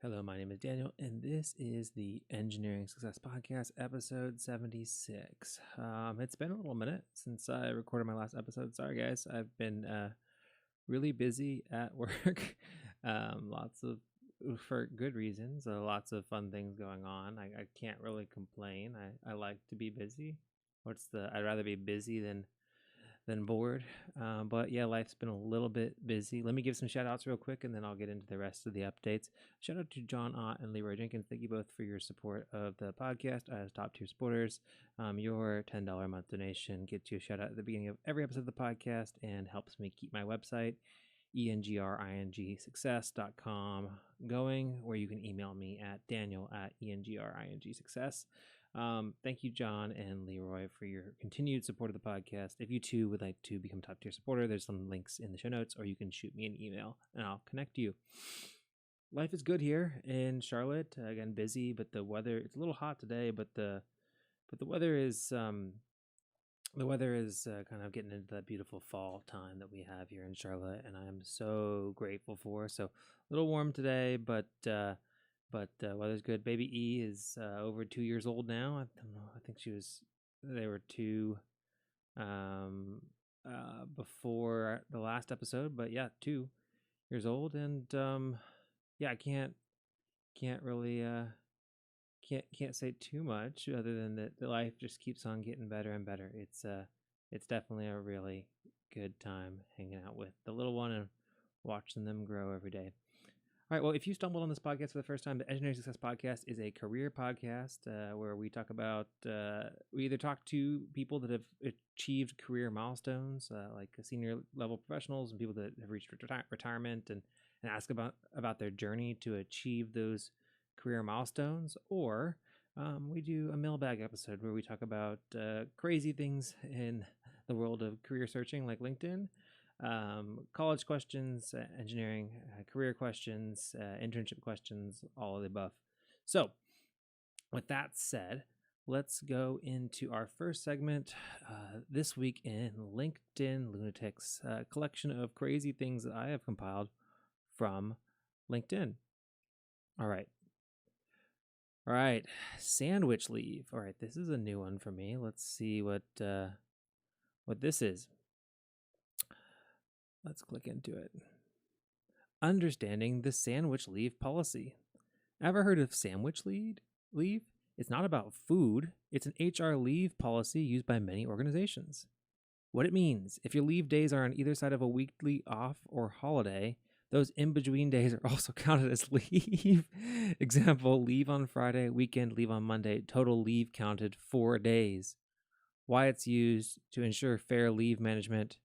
Hello, my name is Daniel, and this is the Engineering Success Podcast, episode 76. It's been a little minute since I recorded my last episode. Sorry, guys. I've been really busy at work. For good reasons, lots of fun things going on. I can't really complain. I like to be busy. I'd rather be busy than bored. But yeah, life's been a little bit busy. Let me give some shout outs real quick and then I'll get into the rest of the updates. Shout out to John Ott and Leroy Jenkins. Thank you both for your support of the podcast as top tier supporters. Your $10 a month donation gets you a shout out at the beginning of every episode of the podcast and helps me keep my website, engringsuccess.com, going, where you can email me at daniel@engringsuccess. Thank you, John and Leroy, for your continued support of the podcast. If you too would like to become a top tier supporter, there's some links in the show notes, or you can shoot me an email and I'll connect you. Life is good here in Charlotte. Again, busy, but the weather, it's a little hot today, but the weather is kind of getting into that beautiful fall time that we have here in Charlotte, and I am so grateful for. So a little warm today, but weather's good. Baby E is over 2 years old now. I don't know. I think they were two before the last episode, but yeah, 2 years old. And yeah, I can't really can't say too much other than that the life just keeps on getting better and better. It's definitely a really good time hanging out with the little one and watching them grow every day. All right, well, if you stumbled on this podcast for the first time, the Engineering Success Podcast is a career podcast where we talk about, we either talk to people that have achieved career milestones, like senior level professionals and people that have reached retirement, and ask about their journey to achieve those career milestones, or we do a mailbag episode where we talk about crazy things in the world of career searching, like LinkedIn. College questions, engineering, career questions, internship questions, all of the above. So, with that said, let's go into our first segment this week in LinkedIn Lunatics, a collection of crazy things that I have compiled from LinkedIn. All right. Sandwich leave. All right, this is a new one for me. Let's see what this is. Let's click into it. Understanding the sandwich leave policy. Ever heard of sandwich leave? It's not about food. It's an HR leave policy used by many organizations. What it means, if your leave days are on either side of a weekly off or holiday, those in-between days are also counted as leave. Example, leave on Friday, weekend leave on Monday, total leave counted 4 days. Why it's used: to ensure fair leave management,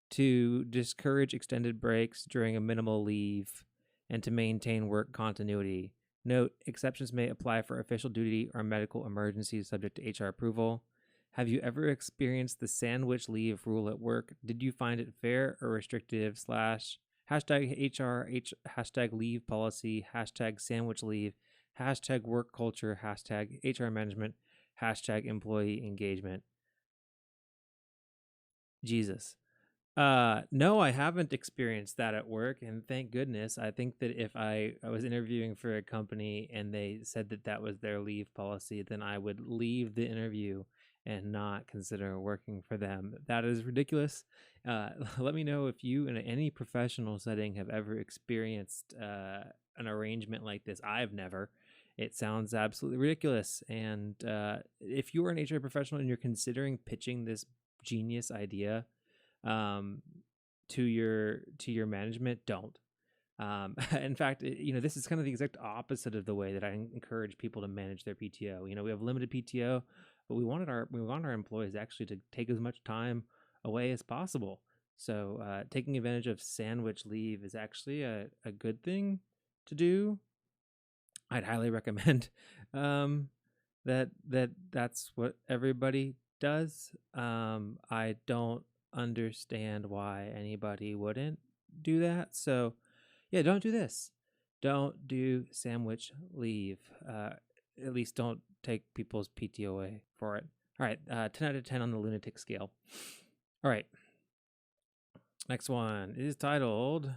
to discourage extended breaks during a minimal leave, and to maintain work continuity. Note, exceptions may apply for official duty or medical emergencies subject to HR approval. Have you ever experienced the sandwich leave rule at work? Did you find it fair or restrictive? / #HR, # leave policy, # sandwich leave, # work culture, # HR management, # employee engagement. Jesus. No, I haven't experienced that at work, and thank goodness. I think that if I was interviewing for a company and they said that was their leave policy, then I would leave the interview and not consider working for them. That is ridiculous. Let me know if you, in any professional setting, have ever experienced an arrangement like this. I've never. It sounds absolutely ridiculous. And if you are an HR professional and you're considering pitching this genius idea to your management, don't. In fact, this is kind of the exact opposite of the way that I encourage people to manage their PTO. We have limited PTO, but we want our employees actually to take as much time away as possible. So taking advantage of sandwich leave is actually a good thing to do. I'd highly recommend that's what everybody does. I don't understand why anybody wouldn't do that. So yeah, don't do this. Don't do sandwich leave. At least don't take people's PTO away for it. All right, 10 out of 10 on the lunatic scale. All right, next one is titled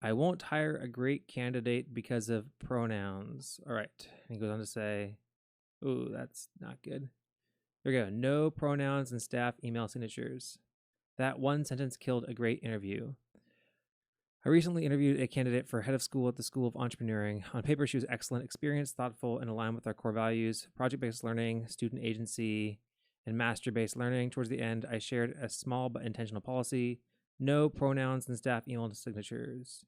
I won't hire a great candidate because of pronouns. All right. And he goes on to say, ooh, that's not good. There we go. No pronouns in staff email signatures. That one sentence killed a great interview. I recently interviewed a candidate for head of school at the School of Entrepreneuring. On paper, she was excellent, experienced, thoughtful, and aligned with our core values: project-based learning, student agency, and master-based learning. Towards the end, I shared a small but intentional policy: no pronouns in staff email signatures.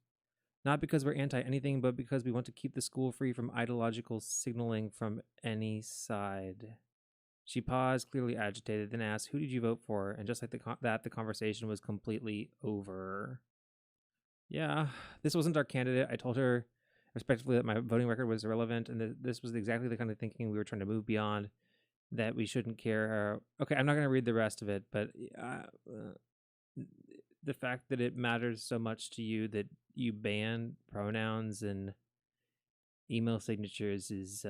Not because we're anti anything, but because we want to keep the school free from ideological signaling from any side. She paused, clearly agitated, then asked, "Who did you vote for?" And just like the conversation was completely over. Yeah, this wasn't our candidate. I told her respectfully that my voting record was irrelevant, and that this was exactly the kind of thinking we were trying to move beyond. That we shouldn't care. Okay, I'm not going to read the rest of it, but the fact that it matters so much to you that you ban pronouns and email signatures is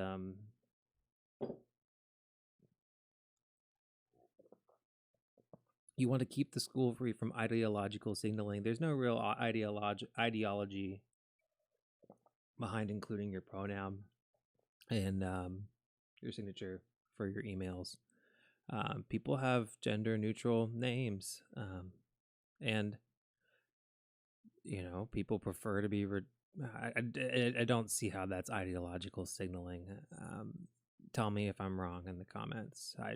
you want to keep the school free from ideological signaling. There's no real ideology behind including your pronoun and your signature for your emails. People have gender neutral names, and people prefer to be. I don't see how that's ideological signaling. Tell me if I'm wrong in the comments. I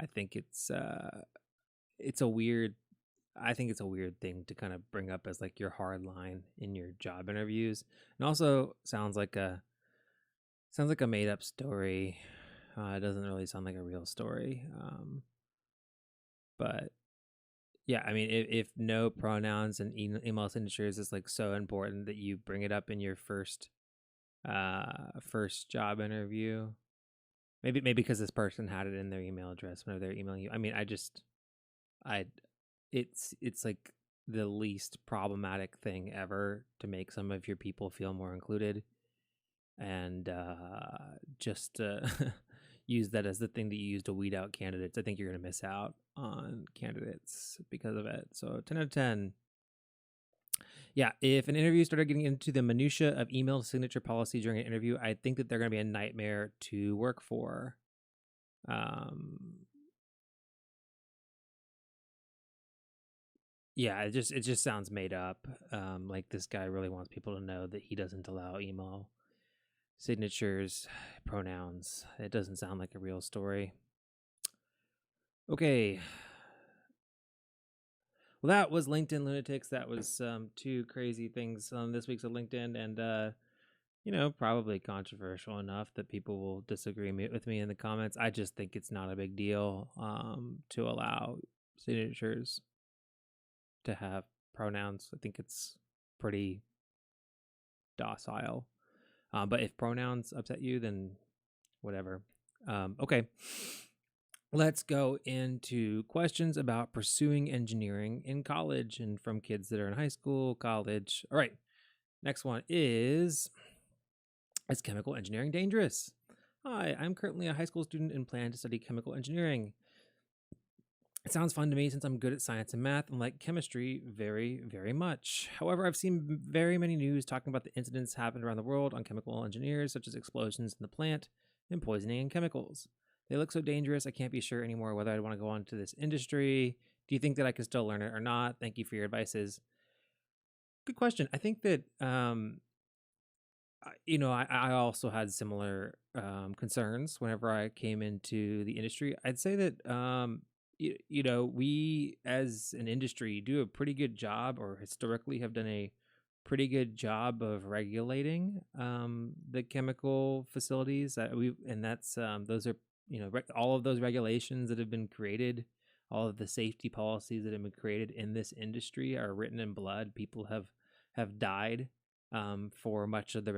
think it's a weird. I think it's a weird thing to kind of bring up as like your hard line in your job interviews, and also sounds like a made up story. It doesn't really sound like a real story. But yeah, I mean, if no pronouns and email signatures is like so important that you bring it up in your first job interview, maybe because this person had it in their email address whenever they're emailing you. I mean, it's like the least problematic thing ever to make some of your people feel more included, and just use that as the thing that you use to weed out candidates. I think you're going to miss out on candidates because of it. So 10 out of 10. Yeah, if an interview started getting into the minutia of email signature policy during an interview, I think that they're going to be a nightmare to work for. Yeah, it just sounds made up. Like this guy really wants people to know that he doesn't allow email signatures, pronouns. It doesn't sound like a real story. Okay. Well, that was LinkedIn Lunatics. That was two crazy things on this week's of LinkedIn, and probably controversial enough that people will disagree with me in the comments. I just think it's not a big deal to allow signatures to have pronouns. I think it's pretty docile. But if pronouns upset you, then whatever. Okay. Let's go into questions about pursuing engineering in college and from kids that are in high school, college. All right. Next one is chemical engineering dangerous? Hi, I'm currently a high school student and plan to study chemical engineering. It sounds fun to me since I'm good at science and math and like chemistry very, very much. However, I've seen very many news talking about the incidents happened around the world on chemical engineers, such as explosions in the plant and poisoning in chemicals. They look so dangerous, I can't be sure anymore whether I'd want to go on to this industry. Do you think that I can still learn it or not? Thank you for your advices. Good question. I think that, I also had similar concerns whenever I came into the industry. I'd say that, we as an industry do a pretty good job, or historically have done a pretty good job of regulating the chemical facilities that that's those are all of those regulations that have been created, all of the safety policies that have been created in this industry are written in blood. People have died for much of the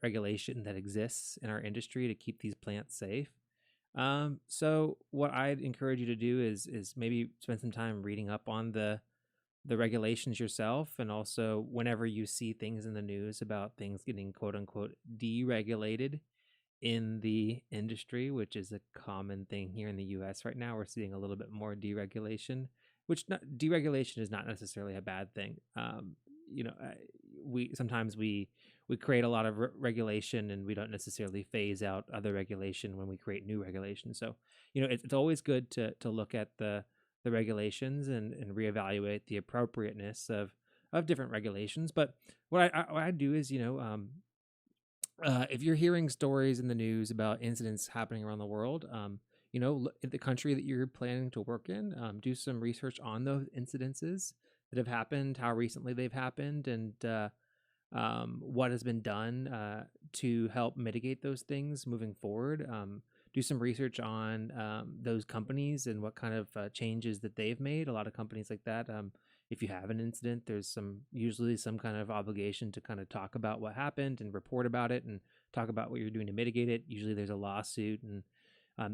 regulation that exists in our industry to keep these plants safe. So what I'd encourage you to do is maybe spend some time reading up on the regulations yourself, and also whenever you see things in the news about things getting quote unquote deregulated in the industry, which is a common thing here in the US right now. We're seeing a little bit more deregulation, which deregulation is not necessarily a bad thing. we sometimes we create a lot of regulation, and we don't necessarily phase out other regulation when we create new regulation. So it's always good to look at the regulations and reevaluate the appropriateness of different regulations. But what I do is if you're hearing stories in the news about incidents happening around the world, look at the country that you're planning to work in, do some research on those incidences that have happened, how recently they've happened, and what has been done to help mitigate those things moving forward. Do some research on those companies and what kind of changes that they've made. A lot of companies like that. If you have an incident, there's usually some kind of obligation to kind of talk about what happened and report about it and talk about what you're doing to mitigate it. Usually there's a lawsuit, and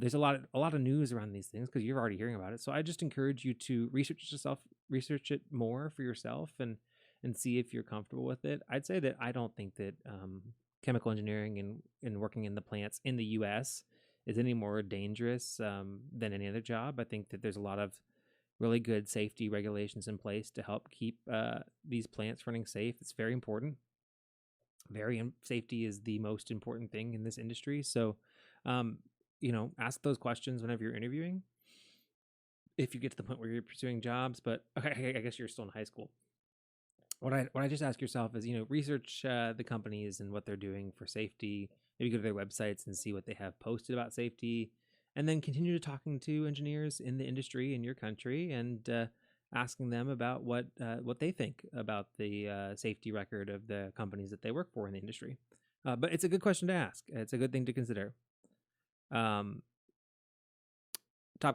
there's a lot of news around these things because you're already hearing about it. So I just encourage you to research it more for yourself, and see if you're comfortable with it. I'd say that I don't think that chemical engineering and working in the plants in the U.S. is any more dangerous than any other job. I think that there's a lot of really good safety regulations in place to help keep these plants running safe. It's very important. Safety is the most important thing in this industry. So, ask those questions whenever you're interviewing. If you get to the point where you're pursuing jobs, but okay, I guess you're still in high school. What I just ask yourself is, research the companies and what they're doing for safety. Maybe go to their websites and see what they have posted about safety, and then continue to talking to engineers in the industry in your country and asking them about what they think about the safety record of the companies that they work for in the industry. But it's a good question to ask. It's a good thing to consider. Top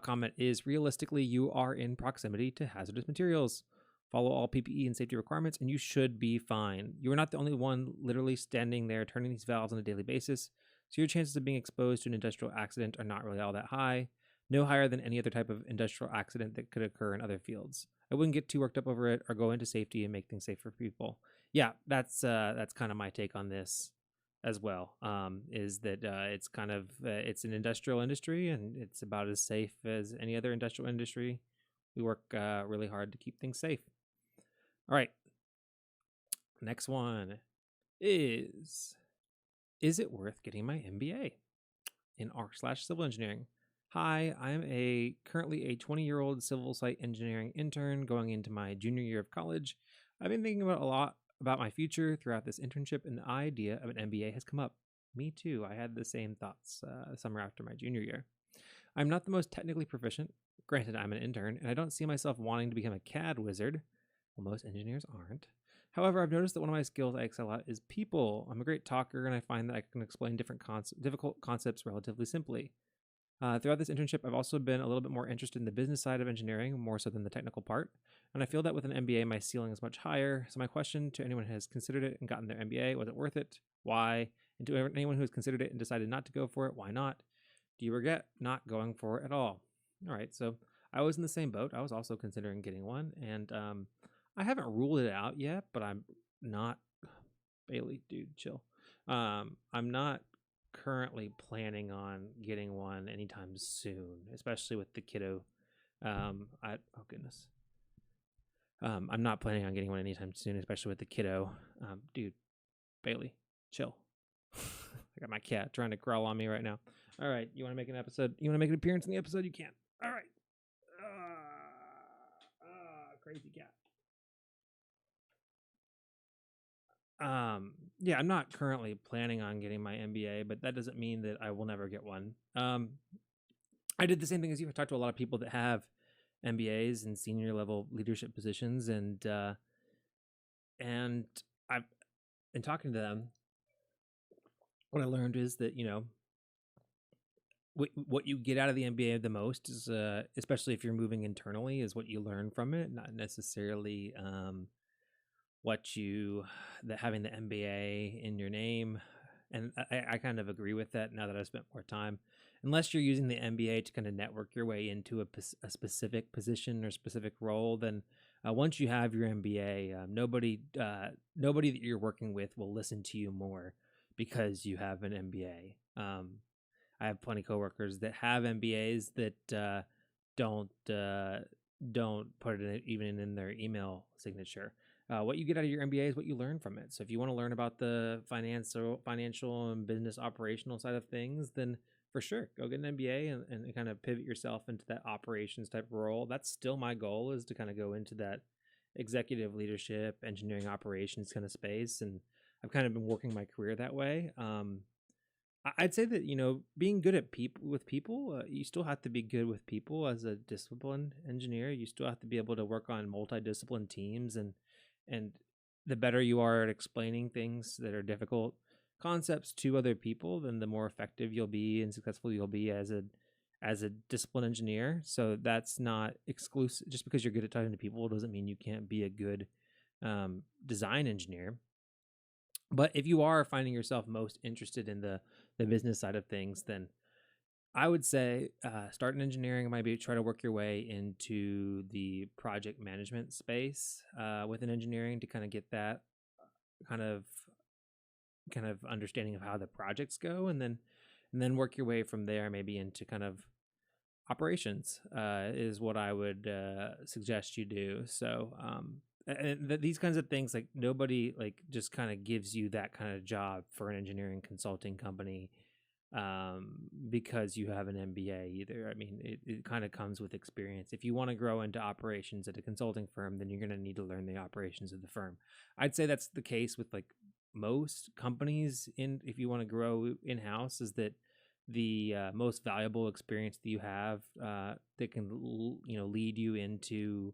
comment is, realistically, you are in proximity to hazardous materials. Follow all PPE and safety requirements, and you should be fine. You are not the only one literally standing there turning these valves on a daily basis, so your chances of being exposed to an industrial accident are not really all that high. No higher than any other type of industrial accident that could occur in other fields. I wouldn't get too worked up over it or go into safety and make things safe for people. Yeah, that's kind of my take on this as well. Is that it's kind of it's an industrial industry, and it's about as safe as any other industrial industry. We work really hard to keep things safe. All right. Next one is it worth getting my MBA in arch/civil engineering? Hi, I'm currently a 20-year-old civil site engineering intern going into my junior year of college. I've been thinking about a lot about my future throughout this internship, and the idea of an MBA has come up. Me too. I had the same thoughts the summer after my junior year. I'm not the most technically proficient. Granted, I'm an intern, and I don't see myself wanting to become a CAD wizard. Well, most engineers aren't. However, I've noticed that one of my skills I excel at is people. I'm a great talker, and I find that I can explain difficult concepts relatively simply. Throughout this internship, I've also been a little bit more interested in the business side of engineering, more so than the technical part. And I feel that with an MBA, my ceiling is much higher. So my question to anyone who has considered it and gotten their MBA, was it worth it? Why? And to anyone who has considered it and decided not to go for it, why not? Do you regret not going for it at all? All right, so I was in the same boat. I was also considering getting one, and I haven't ruled it out yet, but I'm not Bailey, dude, chill. I'm not currently planning on getting one anytime soon, especially with the kiddo. Oh goodness. I'm not planning on getting one anytime soon, especially with the kiddo. Dude, Bailey, chill. I got my cat trying to crawl on me right now. All right, you want to make an episode? You want to make an appearance in the episode? You can. All right. Crazy cat. Yeah, I'm not currently planning on getting my MBA, but that doesn't mean that I will never get one. I did the same thing as you. I talked to a lot of people that have MBAs and senior level leadership positions, and I've in talking to them, what I learned is that what you get out of the MBA the most is, especially if you're moving internally, is what you learn from it, not necessarily that having the MBA in your name. And I kind of agree with that now that I've spent more time. Unless you're using the MBA to kind of network your way into a specific position or specific role, then once you have your MBA, nobody that you're working with will listen to you more because you have an MBA. I have plenty of coworkers that have MBAs that don't put it even in their email signature. what you get out of your MBA is what you learn from it. So if you want to learn about the financial and business operational side of things, then for sure, go get an MBA and kind of pivot yourself into that operations type role. That's still my goal, is to kind of go into that executive leadership, engineering operations kind of space. And I've kind of been working my career that way. I'd say that, being good at people, you still have to be good with people as a disciplined engineer. You still have to be able to work on multidisciplined teams, and the better you are at explaining things that are difficult concepts to other people, then the more effective you'll be and successful you'll be as a disciplined engineer. So that's not exclusive. Just because you're good at talking to people doesn't mean you can't be a good design engineer. But if you are finding yourself most interested in the business side of things, then I would say start in engineering, maybe try to work your way into the project management space within engineering to kind of get that kind of understanding of how the projects go, and then work your way from there maybe into kind of operations is what I would suggest you do. So these kinds of things, like, nobody like just kind of gives you that kind of job for an engineering consulting company because you have an MBA either. I mean, it kind of comes with experience. If you want to grow into operations at a consulting firm, then you're going to need to learn the operations of the firm. I'd say that's the case with like most companies. If you want to grow in-house, is that the most valuable experience that you have that can lead you into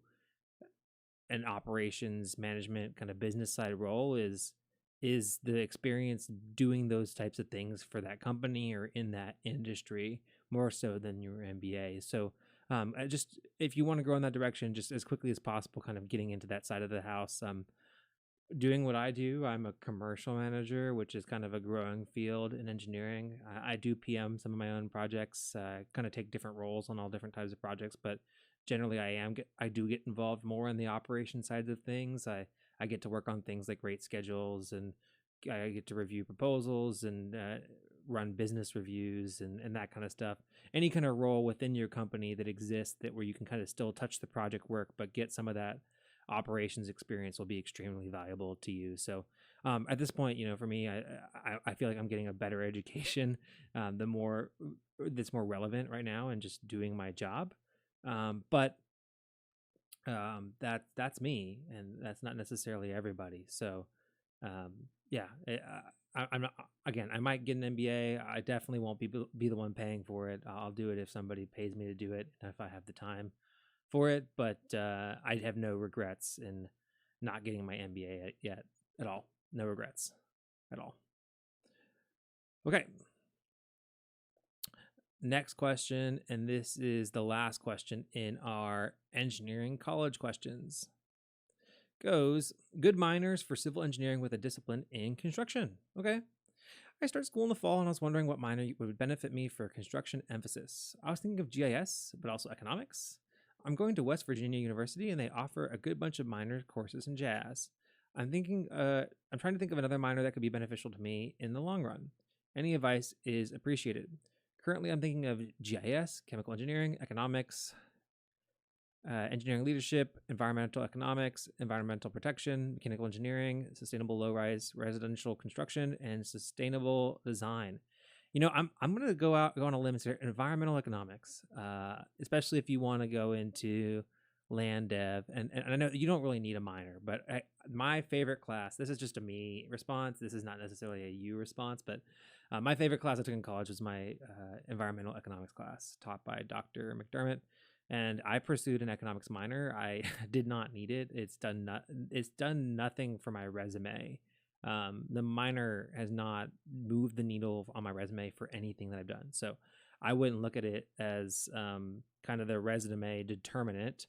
an operations management kind of business side role is the experience doing those types of things for that company or in that industry, more so than your MBA. So just if you want to grow in that direction, just as quickly as possible, kind of getting into that side of the house. Doing what I do, I'm a commercial manager, which is kind of a growing field in engineering. I do PM some of my own projects, kind of take different roles on all different types of projects, but generally I do get involved more in the operation side of things. I get to work on things like rate schedules, and I get to review proposals and run business reviews and that kind of stuff. Any kind of role within your company that exists that where you can kind of still touch the project work but get some of that operations experience will be extremely valuable to you. So at this point, for me, I feel like I'm getting a better education the more that's more relevant right now and just doing my job. But that's me, and that's not necessarily everybody. So yeah, I'm not, again, I might get an MBA. I definitely won't be the one paying for it. I'll do it if somebody pays me to do it, if I have the time for it. But I have no regrets in not getting my MBA yet at all. No regrets at all. Okay. Next question, and this is the last question in our engineering college questions. Goes, good minors for civil engineering with a discipline in construction. Okay. I started school in the fall and I was wondering what minor would benefit me for construction emphasis. I was thinking of GIS, but also economics. I'm going to West Virginia University and they offer a good bunch of minor courses in jazz. I'm trying to think of another minor that could be beneficial to me in the long run. Any advice is appreciated. Currently, I'm thinking of GIS, chemical engineering, economics, engineering leadership, environmental economics, environmental protection, mechanical engineering, sustainable low-rise residential construction, and sustainable design. I'm going to go on a limb here. Environmental economics, especially if you want to go into land dev, and I know you don't really need a minor, but my favorite class. This is just a me response. This is not necessarily a you response, but my favorite class I took in college was my environmental economics class taught by Dr. McDermott. And I pursued an economics minor. I did not need it. It's done nothing for my resume. The minor has not moved the needle on my resume for anything that I've done. So I wouldn't look at it as kind of the resume determinant.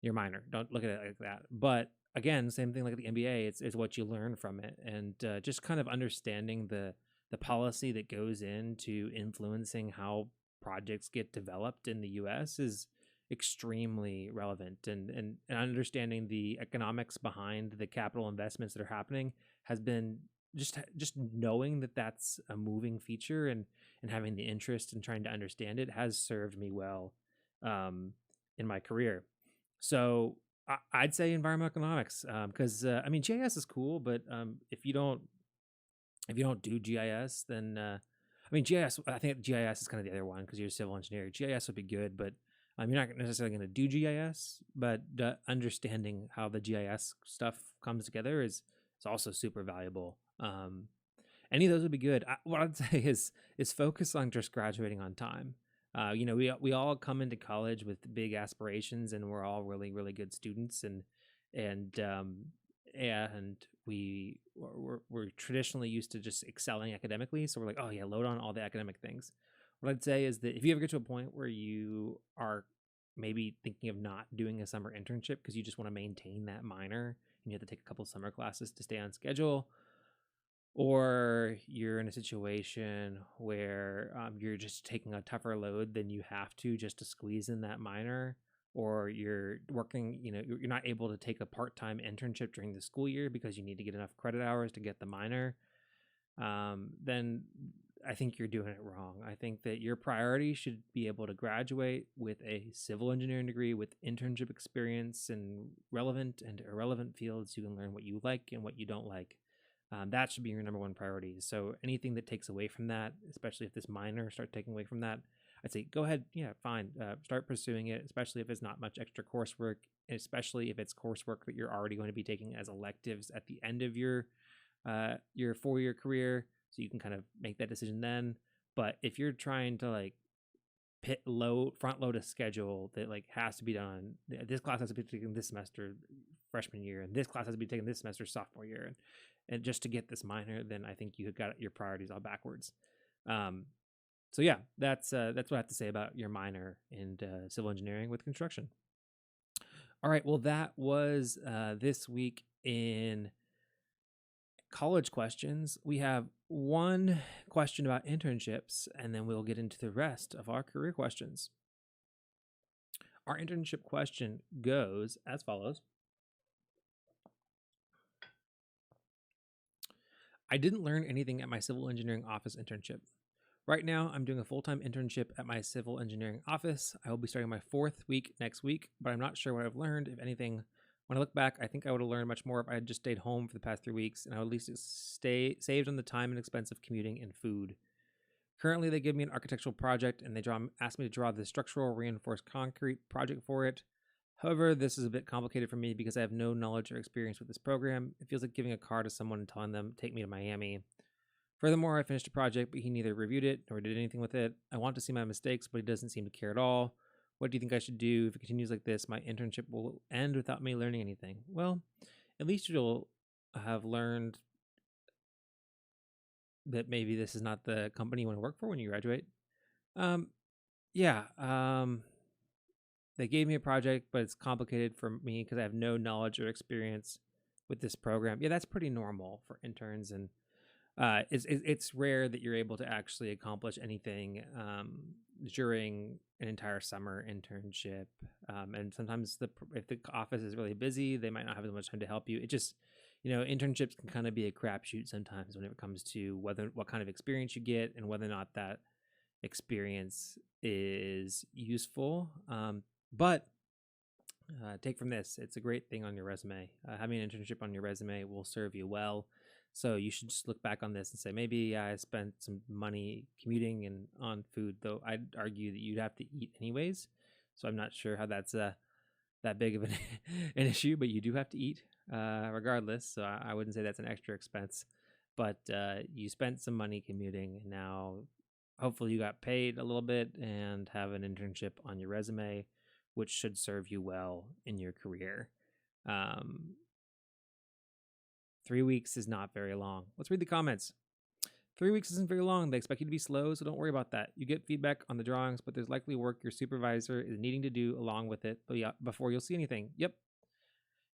Your minor, don't look at it like that. But again, same thing like the MBA. It's what you learn from it, and just kind of understanding the policy that goes into influencing how projects get developed in the U.S. is extremely relevant, and understanding the economics behind the capital investments that are happening has been just knowing that that's a moving feature, and having the interest and trying to understand it has served me well in my career. So I'd say environmental economics, because I mean GIS is cool, but if you don't do GIS, then I mean GIS. I think GIS is kind of the other one because you're a civil engineer. GIS would be good, but you're not necessarily going to do GIS. But understanding how the GIS stuff comes together is also super valuable. Any of those would be good. What I'd say is focus on just graduating on time. We all come into college with big aspirations, and we're all really really good students, and and we're traditionally used to just excelling academically. So we're like, oh yeah, load on all the academic things. What I'd say is that if you ever get to a point where you are maybe thinking of not doing a summer internship because you just want to maintain that minor and you have to take a couple summer classes to stay on schedule, or you're in a situation where you're just taking a tougher load than you have to just to squeeze in that minor, or you're working, you're not able to take a part-time internship during the school year because you need to get enough credit hours to get the minor, then I think you're doing it wrong. I think that your priority should be able to graduate with a civil engineering degree with internship experience in relevant and irrelevant fields. You can learn what you like and what you don't like. That should be your number one priority. So anything that takes away from that, especially if this minor start taking away from that, I'd say go ahead, yeah, fine, start pursuing it, especially if it's not much extra coursework, and especially if it's coursework that you're already going to be taking as electives at the end of your 4-year career, so you can kind of make that decision then. But if you're trying to like front load a schedule that like has to be done, this class has to be taken this semester freshman year, and this class has to be taken this semester sophomore year, and just to get this minor, then I think you have got your priorities all backwards. So yeah, that's what I have to say about your minor in civil engineering with construction. All right, well that was this week in college questions. We have one question about internships, and then we'll get into the rest of our career questions. Our internship question goes as follows. I didn't learn anything at my civil engineering office internship. Right now, I'm doing a full-time internship at my civil engineering office. I will be starting my 4th week next week, but I'm not sure what I've learned, if anything. When I look back, I think I would have learned much more if I had just stayed home for the past 3 weeks, and I would at least saved on the time and expense of commuting and food. Currently, they give me an architectural project, and they ask me to draw the structural reinforced concrete project for it. However, this is a bit complicated for me because I have no knowledge or experience with this program. It feels like giving a car to someone and telling them, take me to Miami. Furthermore, I finished a project, but he neither reviewed it nor did anything with it. I want to see my mistakes, but he doesn't seem to care at all. What do you think I should do? If it continues like this, my internship will end without me learning anything. Well, at least you'll have learned that maybe this is not the company you want to work for when you graduate. They gave me a project, but it's complicated for me because I have no knowledge or experience with this program. Yeah, that's pretty normal for interns, and it's rare that you're able to actually accomplish anything during an entire summer internship. And sometimes if the office is really busy, they might not have as much time to help you. It just, internships can kind of be a crapshoot sometimes when it comes to what kind of experience you get and whether or not that experience is useful. But take from this, it's a great thing on your resume. Having an internship on your resume will serve you well. So you should just look back on this and say, maybe I spent some money commuting and on food, though I'd argue that you'd have to eat anyways. So I'm not sure how that's that big of an issue, but you do have to eat regardless. So I wouldn't say that's an extra expense. But you spent some money commuting, and now hopefully you got paid a little bit and have an internship on your resume, which should serve you well in your career. 3 weeks is not very long. Let's read the comments. 3 weeks isn't very long. They expect you to be slow, so don't worry about that. You get feedback on the drawings, but there's likely work your supervisor is needing to do along with it before you'll see anything. Yep.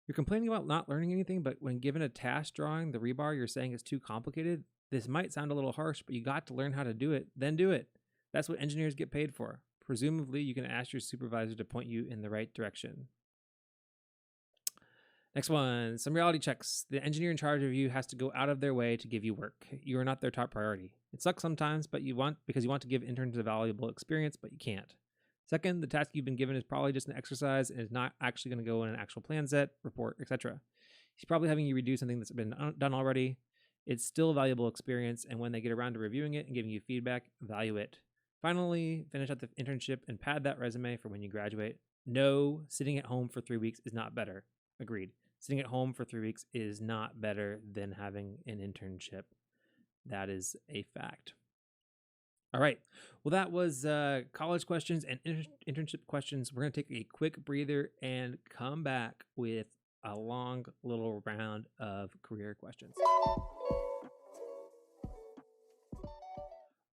You're complaining about not learning anything, but when given a task drawing, the rebar you're saying is too complicated. This might sound a little harsh, but you got to learn how to do it, then do it. That's what engineers get paid for. Presumably, you can ask your supervisor to point you in the right direction. Next one, some reality checks. The engineer in charge of you has to go out of their way to give you work. You are not their top priority. It sucks sometimes, but because you want to give interns a valuable experience, but you can't. Second, the task you've been given is probably just an exercise and is not actually going to go in an actual plan set, report, etc. He's probably having you redo something that's been done already. It's still a valuable experience, and when they get around to reviewing it and giving you feedback, value it. Finally, finish out the internship and pad that resume for when you graduate. No, sitting at home for 3 weeks is not better. Agreed. Sitting at home for 3 weeks is not better than having an internship. That is a fact. All right. Well, that was college questions and internship questions. We're going to take a quick breather and come back with a long little round of career questions.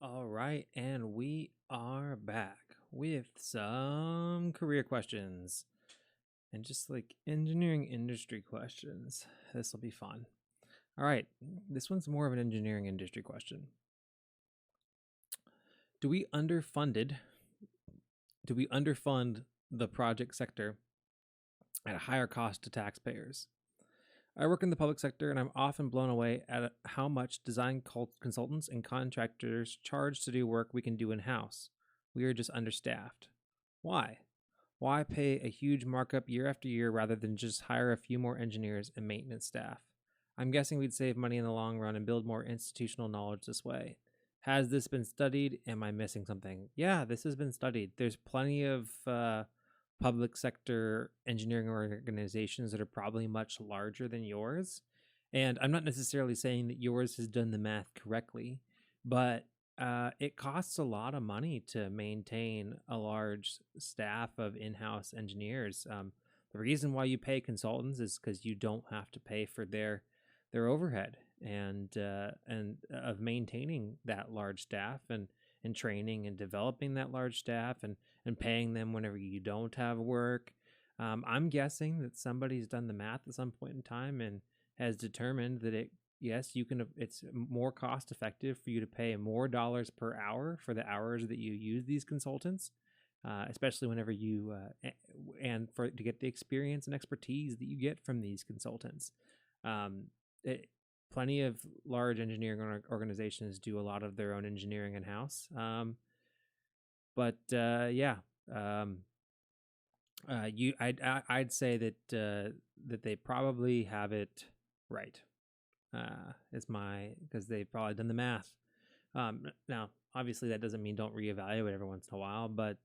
All right. And we are back with some career questions and just like engineering industry questions. This will be fun. All right. This one's more of an engineering industry question. Do we underfund the project sector at a higher cost to taxpayers? I work in the public sector, and I'm often blown away at how much design consultants and contractors charge to do work we can do in-house. We are just understaffed. Why? Why pay a huge markup year after year rather than just hire a few more engineers and maintenance staff? I'm guessing we'd save money in the long run and build more institutional knowledge this way. Has this been studied? Am I missing something? Yeah, this has been studied. There's plenty of public sector engineering organizations that are probably much larger than yours. And I'm not necessarily saying that yours has done the math correctly, but it costs a lot of money to maintain a large staff of in-house engineers. The reason why you pay consultants is because you don't have to pay for their overhead and of maintaining that large staff and training and developing that large staff and paying them whenever you don't have work. I'm guessing that somebody's done the math at some point in time and has determined that it's more cost effective for you to pay more dollars per hour for the hours that you use these consultants, especially whenever you to get the experience and expertise that you get from these consultants. Plenty of large engineering organizations do a lot of their own engineering in-house. I'd say that they probably have it right. Because they've probably done the math. Now, obviously, that doesn't mean don't reevaluate every once in a while, but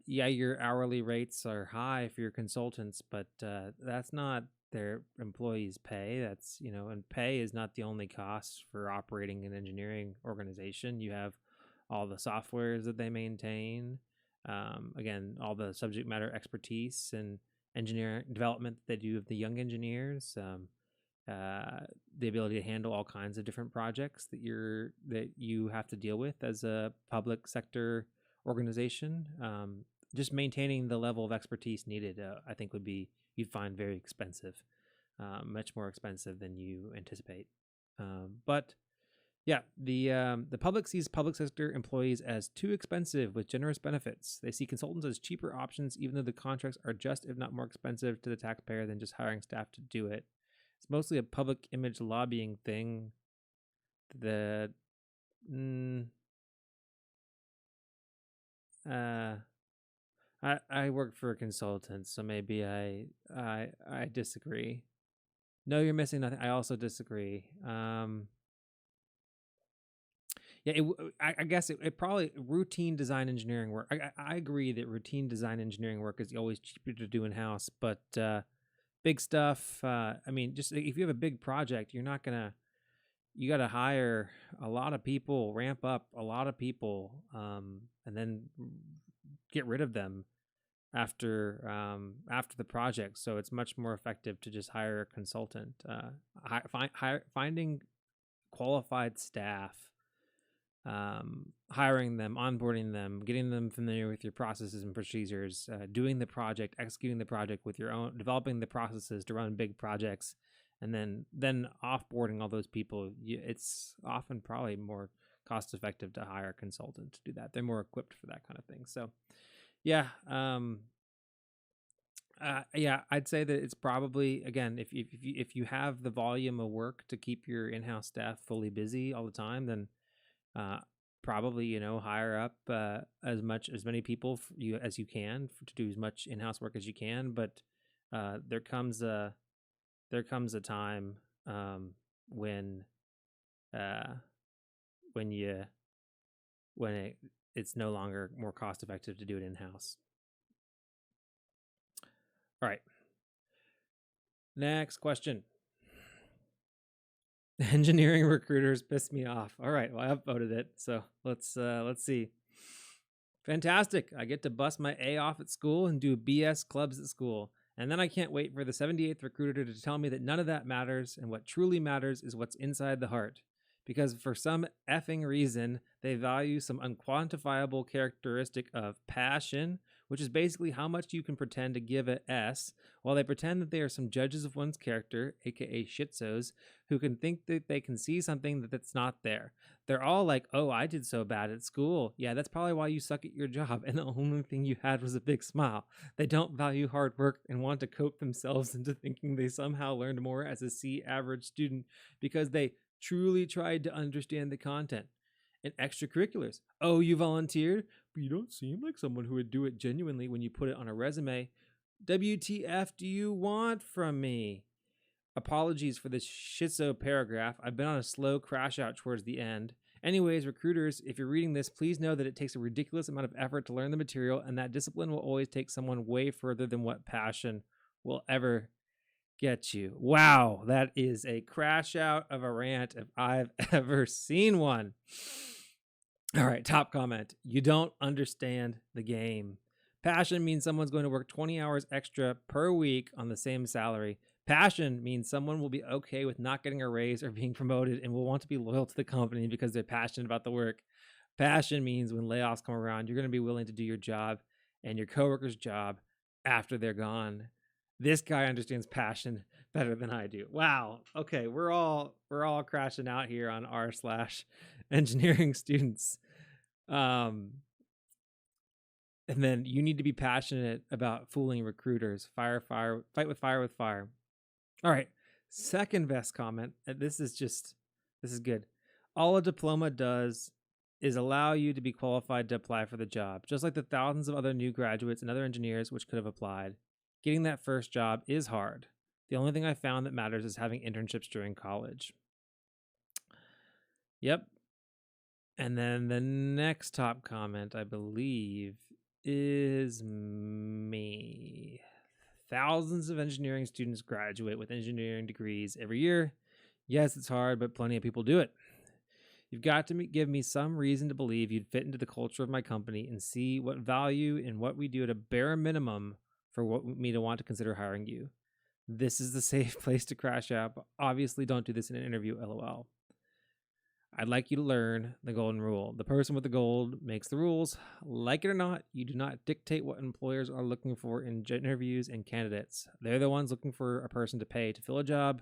your hourly rates are high for your consultants, but that's not their employees' pay. That's, and pay is not the only cost for operating an engineering organization. You have all the softwares that they maintain. Again, all the subject matter expertise and engineering development that they do of the young engineers. The ability to handle all kinds of different projects that you have to deal with as a public sector organization. Just maintaining the level of expertise needed, I think you'd find very expensive, much more expensive than you anticipate. But yeah, the public sees public sector employees as too expensive with generous benefits. They see consultants as cheaper options, even though the contracts are just, if not more expensive to the taxpayer than just hiring staff to do it. It's mostly a public image lobbying thing. I work for a consultant, so maybe I disagree. No, you're missing nothing. I also disagree. I guess it probably routine design engineering work. I agree that routine design engineering work is always cheaper to do in house, but big stuff. Just if you have a big project, you got to hire a lot of people, ramp up a lot of people, and then get rid of them after the project. So it's much more effective to just hire a consultant. Finding qualified staff, hiring them, onboarding them, getting them familiar with your processes and procedures, doing the project, executing the project with your own, developing the processes to run big projects, and then offboarding all those people. It's often probably more cost effective to hire a consultant to do that. They're more equipped for that kind of thing. So yeah. I'd say that it's probably, again, if you have the volume of work to keep your in-house staff fully busy all the time, then probably, you know, hire up as many people as you can to do as much in-house work as you can. But there comes a time when uh, when you when it's no longer more cost effective to do it in-house. All right. Next question. Engineering recruiters piss me off. All right, well, I upvoted it, so let's see. Fantastic! I get to bust my A off at school and do BS clubs at school, and then I can't wait for the 78th recruiter to tell me that none of that matters, and what truly matters is what's inside the heart. Because for some effing reason, they value some unquantifiable characteristic of passion, which is basically how much you can pretend to give a S, while they pretend that they are some judges of one's character, aka shitsos, who can think that they can see something that's not there. They're all like, oh, I did so bad at school. Yeah, that's probably why you suck at your job, and the only thing you had was a big smile. They don't value hard work and want to cope themselves into thinking they somehow learned more as a C average student because they truly tried to understand the content. And extracurriculars. Oh, you volunteered? But you don't seem like someone who would do it genuinely when you put it on a resume. WTF do you want from me? Apologies for this shizo paragraph. I've been on a slow crash out towards the end. Anyways, recruiters, if you're reading this, please know that it takes a ridiculous amount of effort to learn the material, and that discipline will always take someone way further than what passion will ever get you. Wow, that is a crash out of a rant if I've ever seen one. All right, top comment. You don't understand the game. Passion means someone's going to work 20 hours extra per week on the same salary. Passion means someone will be okay with not getting a raise or being promoted and will want to be loyal to the company because they're passionate about the work. Passion means when layoffs come around, you're going to be willing to do your job and your coworker's job after they're gone. This guy understands passion better than I do. Wow. Okay, we're all crashing out here on r/engineering students. And then you need to be passionate about fooling recruiters. Fight with fire. All right. Second best comment. This is good. All a diploma does is allow you to be qualified to apply for the job, just like the thousands of other new graduates and other engineers which could have applied. Getting that first job is hard. The only thing I found that matters is having internships during college. Yep. And then the next top comment, I believe, is me. Thousands of engineering students graduate with engineering degrees every year. Yes, it's hard, but plenty of people do it. You've got to give me some reason to believe you'd fit into the culture of my company and see what value in what we do at a bare minimum for me to want to consider hiring you. This is the safe place to crash out, but obviously don't do this in an interview, lol. I'd like you to learn the golden rule. The person with the gold makes the rules. Like it or not, you do not dictate what employers are looking for in interviews and candidates. They're the ones looking for a person to pay to fill a job,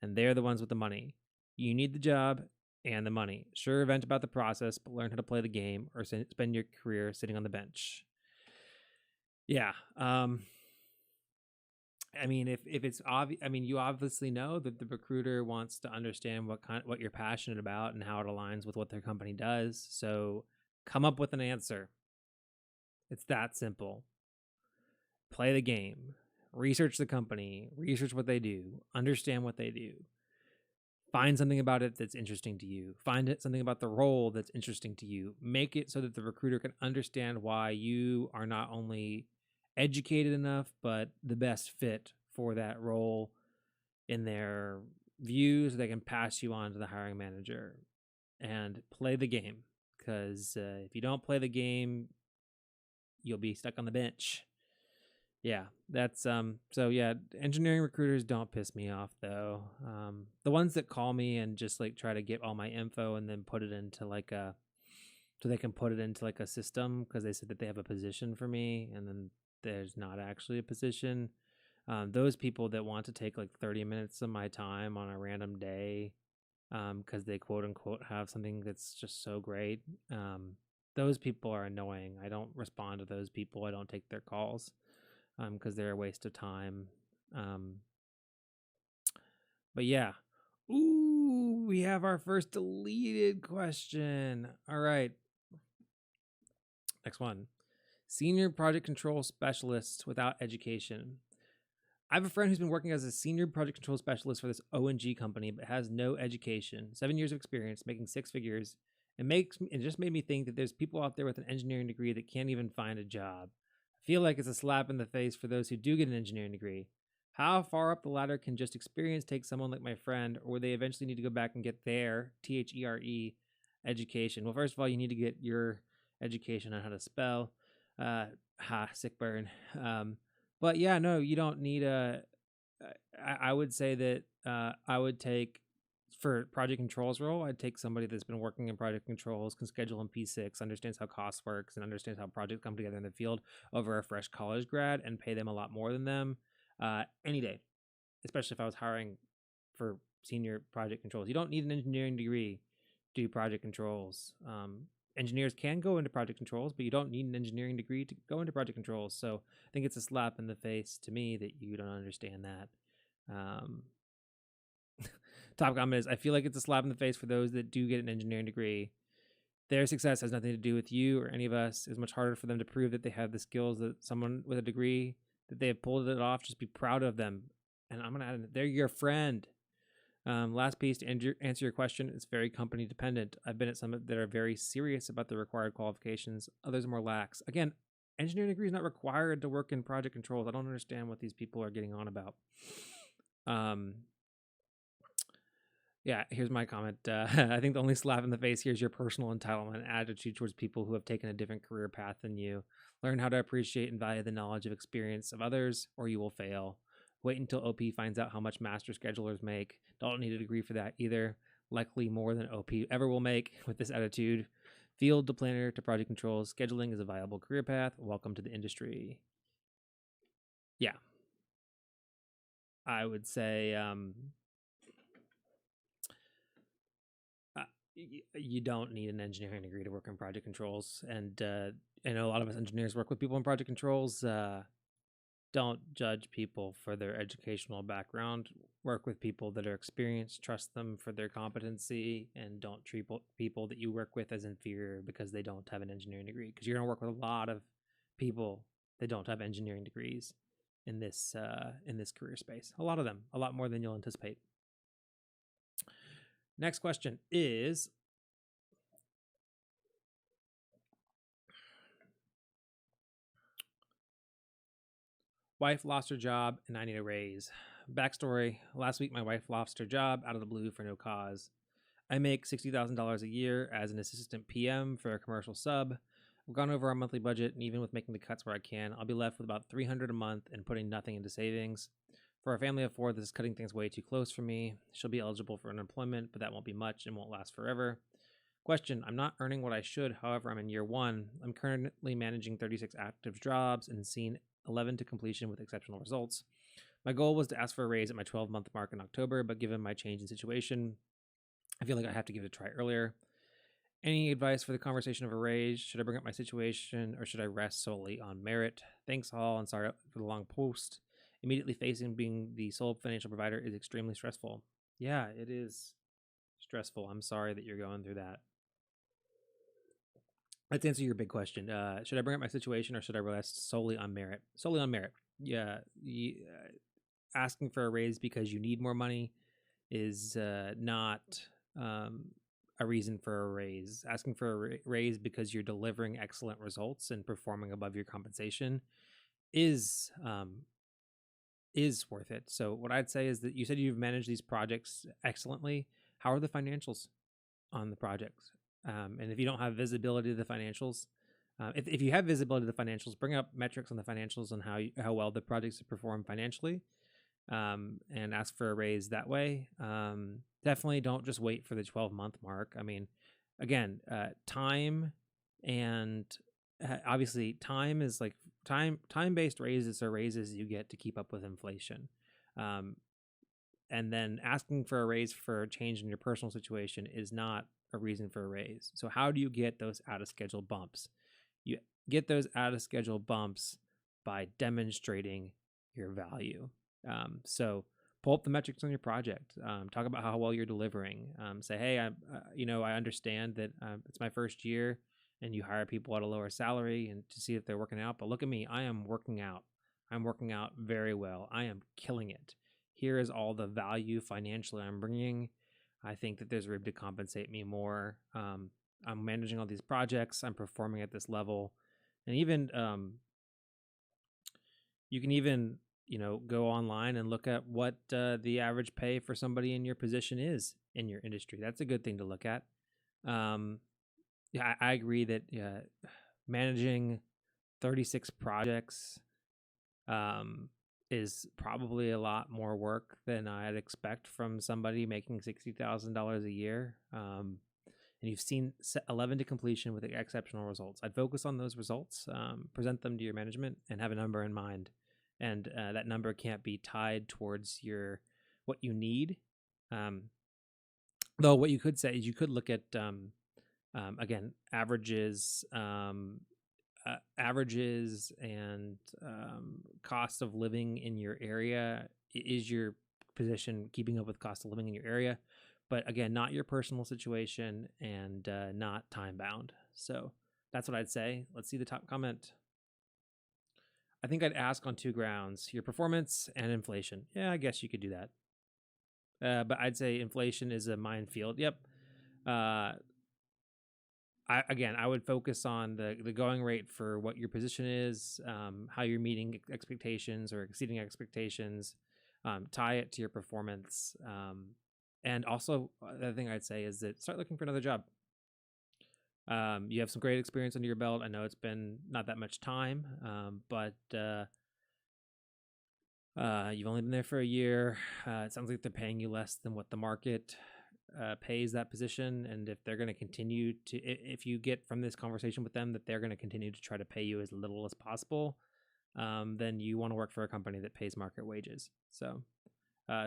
and they're the ones with the money. You need the job and the money. Sure, vent about the process, but learn how to play the game or spend your career sitting on the bench. Yeah. I mean, if it's obvious, I mean, you obviously know that the recruiter wants to understand what you're passionate about and how it aligns with what their company does. So come up with an answer. It's that simple. Play the game. Research the company. Research what they do. Understand what they do. Find something about it that's interesting to you. Find something about the role that's interesting to you. Make it so that the recruiter can understand why you are not only educated enough, but the best fit for that role in their views. They can pass you on to the hiring manager and play the game. Because if you don't play the game, you'll be stuck on the bench. Yeah, that's so yeah, engineering recruiters don't piss me off though. The ones that call me and just like try to get all my info and then put it into like a so they can put it into like a system because they said that they have a position for me and then there's not actually a position. Those people that want to take like 30 minutes of my time on a random day because they quote unquote have something that's just so great. Those people are annoying. I don't respond to those people. I don't take their calls because they're a waste of time. But yeah. Ooh, we have our first deleted question. All right. Next one. Senior project control specialist without education. I have a friend who's been working as a senior project control specialist for this O&G company, but has no education, 7 years of experience, making 6 figures. It just made me think that there's people out there with an engineering degree that can't even find a job. I feel like it's a slap in the face for those who do get an engineering degree. How far up the ladder can just experience take someone like my friend, or would they eventually need to go back and get their THERE education? Well, first of all, you need to get your education on how to spell. Sick burn. But yeah, no, you don't need a. I would say that I would take for project controls role. I'd take somebody that's been working in project controls, can schedule in P6, understands how cost works, and understands how projects come together in the field over a fresh college grad, and pay them a lot more than them any day. Especially if I was hiring for senior project controls, you don't need an engineering degree to do project controls. Engineers can go into project controls, but you don't need an engineering degree to go into project controls. So I think it's a slap in the face to me that you don't understand that. Top comment is, I feel like it's a slap in the face for those that do get an engineering degree. Their success has nothing to do with you or any of us. It's much harder for them to prove that they have the skills that someone with a degree that they have pulled it off. Just be proud of them. And I'm going to add, they're your friend. Last piece to answer your question, it's very company dependent. I've been at some that are very serious about the required qualifications. Others are more lax. Again, engineering degree is not required to work in project controls. I don't understand what these people are getting on about. Yeah, here's my comment. I think the only slap in the face here is your personal entitlement and attitude towards people who have taken a different career path than you. Learn how to appreciate and value the knowledge of experience of others, or you will fail. Wait until OP finds out how much master schedulers make. Don't need a degree for that either. Likely more than OP ever will make with this attitude. Field to planner to project controls. Scheduling is a viable career path. Welcome to the industry. Yeah. I would say you don't need an engineering degree to work in project controls. And I know a lot of us engineers work with people in project controls. Don't judge people for their educational background. Work with people that are experienced, trust them for their competency, and don't treat people that you work with as inferior because they don't have an engineering degree. Because you're going to work with a lot of people that don't have engineering degrees in this career space. A lot of them, a lot more than you'll anticipate. Next question is, wife lost her job and I need a raise. Backstory, last week my wife lost her job out of the blue for no cause. I make $60,000 a year as an assistant PM for a commercial sub. I've gone over our monthly budget, and even with making the cuts where I can, I'll be left with about $300 a month and putting nothing into savings. For a family of 4, this is cutting things way too close for me. She'll be eligible for unemployment, but that won't be much and won't last forever. Question, I'm not earning what I should, however, I'm in year 1. I'm currently managing 36 active jobs and seeing 11 to completion with exceptional results. My goal was to ask for a raise at my 12-month mark in October, but given my change in situation, I feel like I have to give it a try earlier. Any advice for the conversation of a raise? Should I bring up my situation or should I rest solely on merit? Thanks all, and sorry for the long post. Immediately facing being the sole financial provider is extremely stressful. Yeah, it is stressful. I'm sorry that you're going through that. Let's answer your big question. Should I bring up my situation or should I rest solely on merit? Solely on merit. Yeah, asking for a raise because you need more money is not a reason for a raise. Asking for a raise because you're delivering excellent results and performing above your compensation is worth it. So what I'd say is that you said you've managed these projects excellently. How are the financials on the projects? And if you don't have visibility to the financials, if you have visibility to the financials, bring up metrics on the financials and how well the projects have performed financially, and ask for a raise that way. Definitely don't just wait for the 12-month mark. I mean, again, time and obviously time is like time-based raises are raises you get to keep up with inflation. And then asking for a raise for a change in your personal situation is not a reason for a raise. So how do you get those out of schedule bumps? You get those out of schedule bumps by demonstrating your value. So pull up the metrics on your project. Talk about how well you're delivering. Say, hey, I understand that it's my first year and you hire people at a lower salary and to see if they're working out. But look at me, I am working out. I'm working out very well. I am killing it. Here is all the value financially I'm bringing. I think that there's room to compensate me more. I'm managing all these projects. I'm performing at this level, and even you can even go online and look at what the average pay for somebody in your position is in your industry. That's a good thing to look at. Yeah, I agree that managing 36 projects is probably a lot more work than I'd expect from somebody making $60,000 a year. And you've seen 11 to completion with exceptional results. I'd focus on those results, present them to your management, and have a number in mind. And that number can't be tied towards what you need. Though what you could say is you could look at again averages and cost of living in your area. Is your position keeping up with cost of living in your area? But again, not your personal situation and not time bound. So that's what I'd say. Let's see the top comment. I think I'd ask on 2 grounds: your performance and inflation. Yeah, I guess you could do that. But I'd say inflation is a minefield. Yep. I would focus on the going rate for what your position is, how you're meeting expectations or exceeding expectations, tie it to your performance. And also, the other thing I'd say is that start looking for another job. You have some great experience under your belt. I know it's been not that much time, but you've only been there for a year. It sounds like they're paying you less than what the market pays that position. And if they're going to continue to, if you get from this conversation with them that they're going to continue to try to pay you as little as possible, then you want to work for a company that pays market wages. So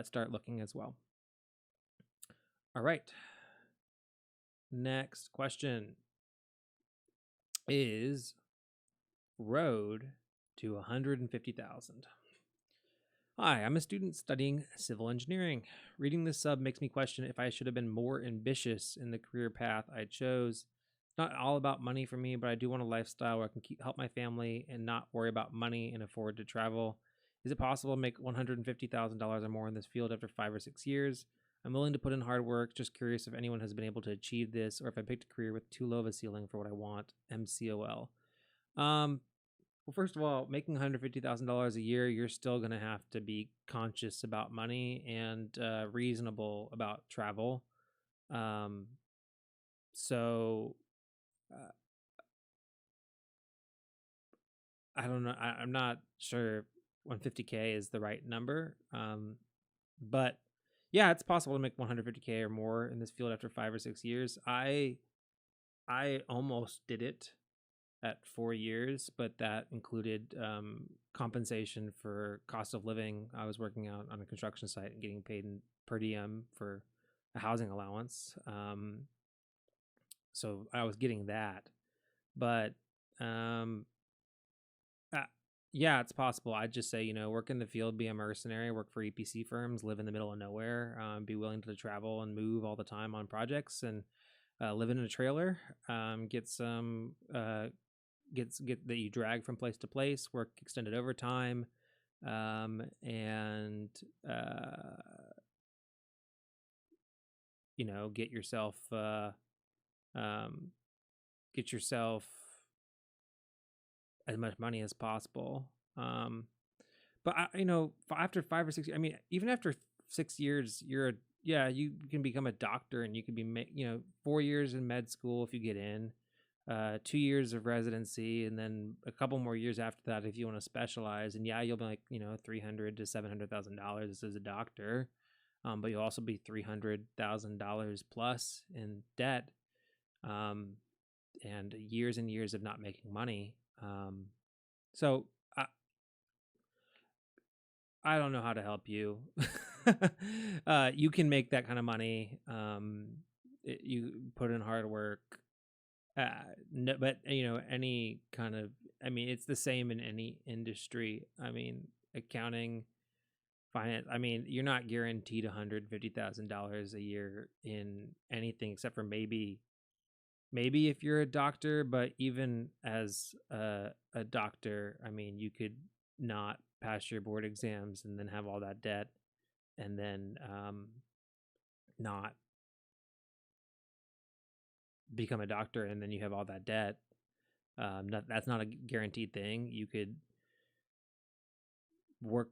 start looking as well. All right. Next question is road to 150,000. Hi, I'm a student studying civil engineering. Reading this sub makes me question if I should have been more ambitious in the career path I chose. It's not all about money for me, but I do want a lifestyle where I can help my family and not worry about money and afford to travel. Is it possible to make $150,000 or more in this field after 5 or 6 years? I'm willing to put in hard work. Just curious if anyone has been able to achieve this or if I picked a career with too low of a ceiling for what I want. MCOL. Well, first of all, making $150,000 a year, you're still going to have to be conscious about money and reasonable about travel. So I don't know. I'm not sure 150K is the right number. But yeah, it's possible to make 150K or more in this field after 5 or 6 years. I almost did it at 4 years, but that included compensation for cost of living. I was working out on a construction site and getting paid in per diem for a housing allowance. So I was getting that. But yeah, it's possible. I'd just say, work in the field, be a mercenary, work for EPC firms, live in the middle of nowhere, be willing to travel and move all the time on projects, and live in a trailer, get some get that you drag from place to place, work extended overtime, and get yourself as much money as possible. But after 5 or 6, I mean, even after 6 years, you can become a doctor, and you can be 4 years in med school if you get in. 2 years of residency, and then a couple more years after that if you want to specialize. And you'll be like $300,000 to $700,000 as a doctor, but you'll also be $300,000 plus in debt, and years and years of not making money. So I don't know how to help you. You can make that kind of money. You put in hard work. No, but any kind of, it's the same in any industry. Accounting, finance. You're not guaranteed $150,000 a year in anything except for maybe Maybe if you're a doctor, but even as a doctor, I mean, you could not pass your board exams and then have all that debt, and then not become a doctor, and then you have all that debt. That's not a guaranteed thing. You could work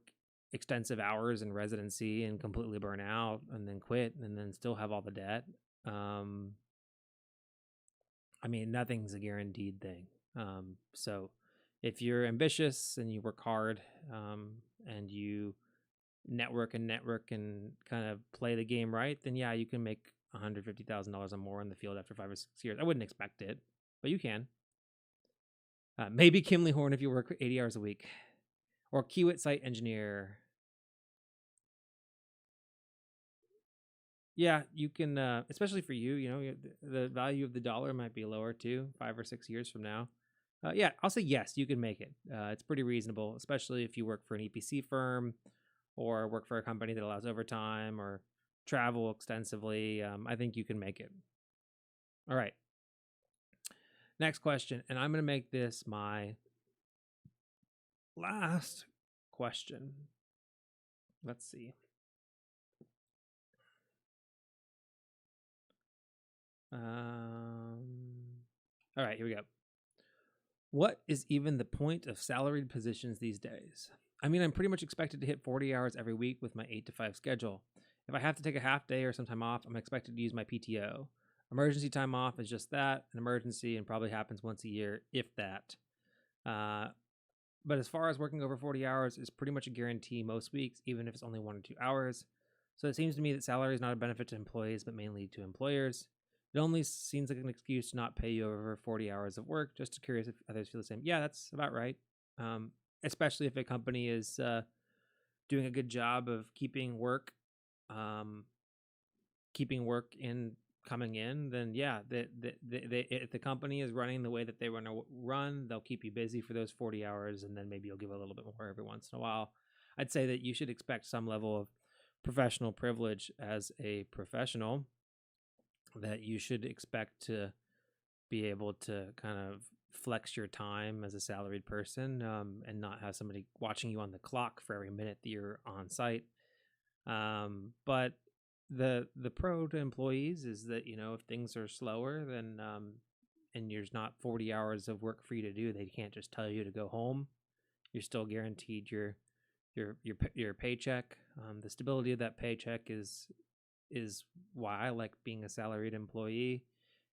extensive hours in residency and completely burn out and then quit and then still have all the debt. I mean, nothing's a guaranteed thing. So if you're ambitious and you work hard, and you network and kind of play the game right, then yeah, you can make $150,000 or more in the field after 5 or 6 years. I wouldn't expect it, but you can. Maybe Kimley Horn if you work 80 hours a week, or Kiewit site engineer. Yeah, you can, especially for you. You know, the value of the dollar might be lower too, 5 or 6 years from now. Yeah, I'll say yes, you can make it. It's pretty reasonable, especially if you work for an EPC firm or work for a company that allows overtime or travel extensively. I think you can make it. All right. Next question, and I'm going to make this my last question. Let's see. All right, here we go. What is even the point of salaried positions these days? I mean, I'm pretty much expected to hit 40 hours every week with my 8 to 5 schedule. If I have to take a half day or some time off, I'm expected to use my PTO. Emergency time off is just that, an emergency, and probably happens once a year, if that. But as far as working over 40 hours is pretty much a guarantee most weeks, even if it's only 1 or 2 hours. So it seems to me that salary is not a benefit to employees, but mainly to employers. It only seems like an excuse to not pay you over 40 hours of work. Just curious if others feel the same. Yeah, that's about right. Especially if a company is doing a good job of keeping work in coming in, then yeah, if the company is running the way that they want to run, they'll keep you busy for those 40 hours, and then maybe you'll give a little bit more every once in a while. I'd say that you should expect some level of professional privilege as a professional, that you should expect to be able to kind of flex your time as a salaried person, and not have somebody watching you on the clock for every minute that you're on site. But the pro to employees is that, you know, if things are slower, then and there's not 40 hours of work for you to do, they can't just tell you to go home. You're still guaranteed your paycheck. The stability of that paycheck is why I like being a salaried employee.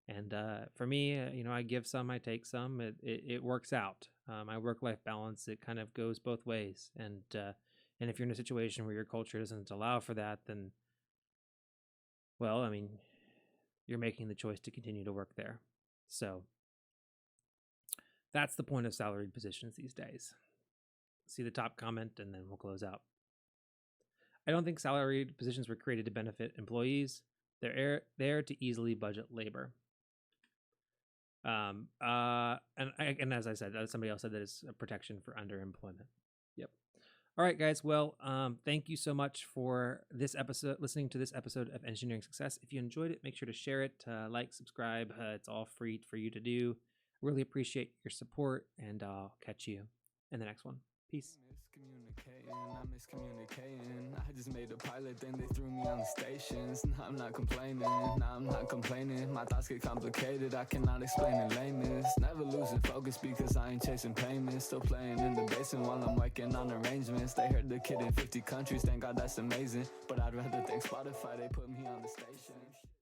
And for me, you know, I give some, I take some. It works out. My work-life balance, it kind of goes both ways. And if you're in a situation where your culture doesn't allow for that, then, well, I mean, you're making the choice to continue to work there. So that's the point of salaried positions these days. See the top comment, and then we'll close out. I don't think salaried positions were created to benefit employees. They're there to easily budget labor. And as I said, somebody else said that it's a protection for underemployment. Yep. All right, guys. Well, thank you so much for this episode, listening to this episode of Engineering Success. If you enjoyed it, make sure to share it, like, subscribe. It's all free for you to do. Really appreciate your support, and I'll catch you in the next one. Peace. I'm miscommunicating. I just made a pilot, then they threw me on the stations. Now I'm not complaining. My thoughts get complicated, I cannot explain in lameness. Never losing focus because I ain't chasing payments. Still playing in the basement while I'm working on arrangements. They heard the kid in 50 countries, thank God that's amazing. But I'd rather thank Spotify, they put me on the station.